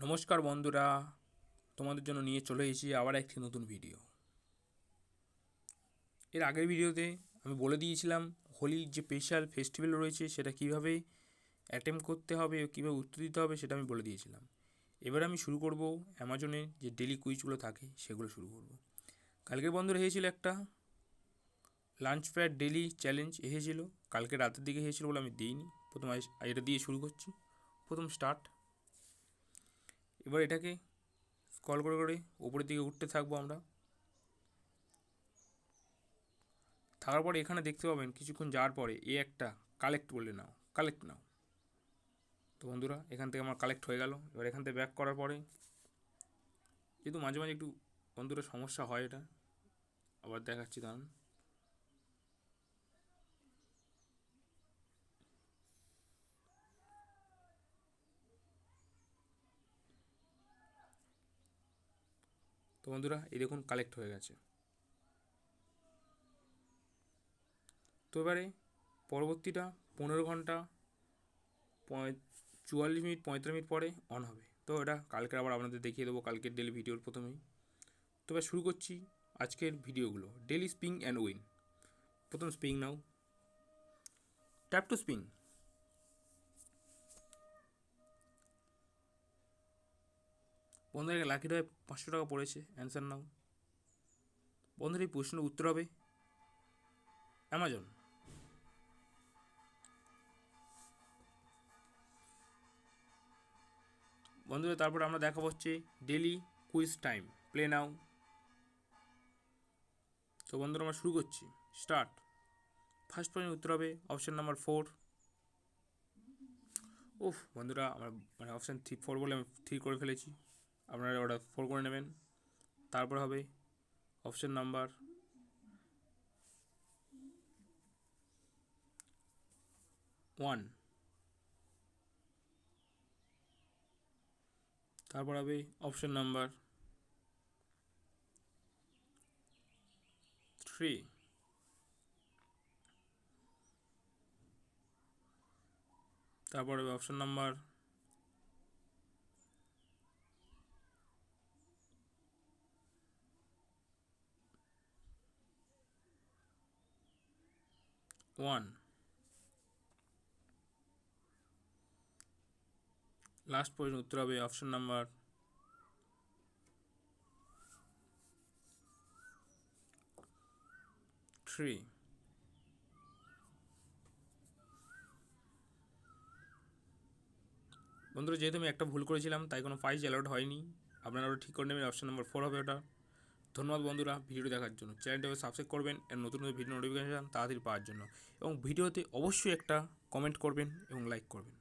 নমস্কার বন্ধুরা, তোমাদের জন্য নিয়ে চলে এসেছি আবার একটি নতুন ভিডিও। এর আগের ভিডিওতে আমি বলে দিয়েছিলাম হোলির যে স্পেশাল ফেস্টিভ্যাল রয়েছে সেটা কীভাবে অ্যাটেম্প করতে হবে ও কীভাবে উত্তর দিতে হবে সেটা আমি বলে দিয়েছিলাম। এবার আমি শুরু করব অ্যামাজনে যে ডেলি কুইজগুলো থাকে সেগুলো শুরু করব। কালকের বন্ধুরা এসেছিল একটা লাঞ্চ প্যাড ডেলি চ্যালেঞ্জ এসেছিলো, কালকে রাতের দিকে এসেছিলো বলে আমি দিইনি। প্রথম এটা দিয়ে শুরু করছি। প্রথম স্টার্ট। এবার এটাকে স্ক্রল করে করে উপরের দিকে উঠতে থাকবো আমরা। থাকার পরে এখানে দেখতে পাবেন কিছুক্ষণ যাওয়ার পরে একটা কালেক্ট বলে নাও, কালেক্ট নাও। তো বন্ধুরা এখান থেকে আমার কালেক্ট হয়ে গেল। এবার এখান থেকে ব্যাক করার পরে যেহেতু মাঝে মাঝে একটু বন্ধুরা সমস্যা হয়, এটা আবার দেখাচ্ছি দাঁড়ান। তো বন্ধুরা এই দেখুন কালেক্ট হয়ে গেছে। তো এবারে পরবর্তীটা 15 ঘন্টা 44 মিনিট 45 মিনিট পরে অন হবে। তো এটা কালকে আবার আপনাদের দেখিয়ে দেবো কালকের ডেলি ভিডিওর প্রথমেই। তো এবার শুরু করছি আজকের ভিডিওগুলো। Daily spin and win. প্রথম স্পিং নাও, ট্যাপ টু স্পিং। বন্ধুরা লাকি ড্রয়ে 500 টাকা পড়েছে, অ্যান্সার নাও। বন্ধুরা এই প্রশ্নের উত্তর হবে অ্যামাজন। বন্ধুরা তারপর আমরা দেখাবো হচ্ছে ডেলি কুইজ টাইম, প্লে নাও। তো বন্ধুরা আমরা শুরু করছি, স্টার্ট। ফার্স্ট প্রশ্নের উত্তর হবে অপশান নাম্বার 4। বন্ধুরা আমার অপশান 4 বলে আমি 3 করে ফেলেছি, আপনারা ওটা 4 করে নেবেন। তারপর হবে অপশান নাম্বার 1। তারপর হবে অপশান নাম্বার 3। তারপর হবে অপশান নাম্বার 1। লাস্ট প্রশ্নের উত্তর হবে অপশান নাম্বার 3। বন্ধুরা যেহেতু আমি একটা ভুল করেছিলাম তাই কোনো প্রাইজ অ্যালাউড হয়নি, আপনারা ওটা ঠিক করে নেবেন। অপশান নাম্বার 4 হবে ওটা। ধন্যবাদ বন্ধুরা ভিডিও দেখার জন্য। চ্যানেলটাকে সাবস্ক্রাইব করবেন এবং নতুন নতুন ভিডিও নোটিফিকেশান তাড়াতাড়ি পাওয়ার জন্য, এবং ভিডিওতে অবশ্যই একটা কমেন্ট করবেন এবং লাইক করবেন।